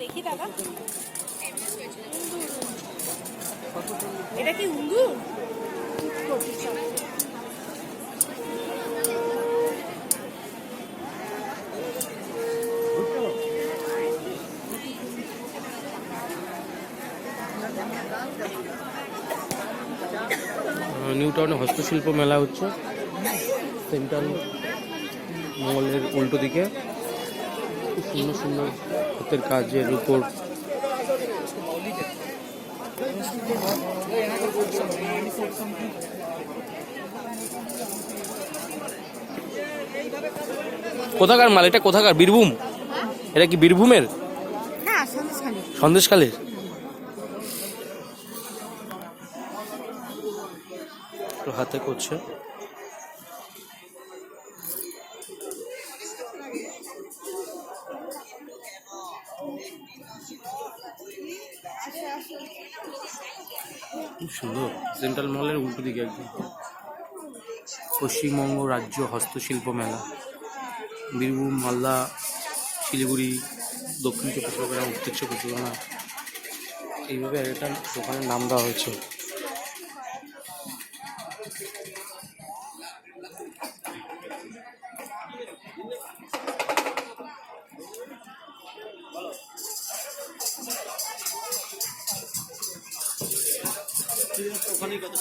দেখি দাদা, এটা কি উন্দুর? নিউ টাউনে হস্তশিল্প মেলা হচ্ছে সেন্ট্রাল মলের উল্টো দিকে। খুব সুন্দর সুন্দর হাতের কাজের উপর কোথাকার মাল এটা? কোথাকার? বীরভূম? এটা কি বীরভূমের? হ্যাঁ, সন্দেশখালীর। হাতে করছে। খুব সুন্দর। সেন্ট্রাল মলের উল্টো দিকে একদম। পশ্চিমবঙ্গ রাজ্য হস্তশিল্প মেলা, বীরভূম, মালদা, শিলিগুড়ি, দক্ষিণ চব্বিশ পরগনা, উত্তর চব্বিশ পরগনা, এইভাবে একটা দোকানের নাম দেওয়া হয়েছে। ওখানেই কথা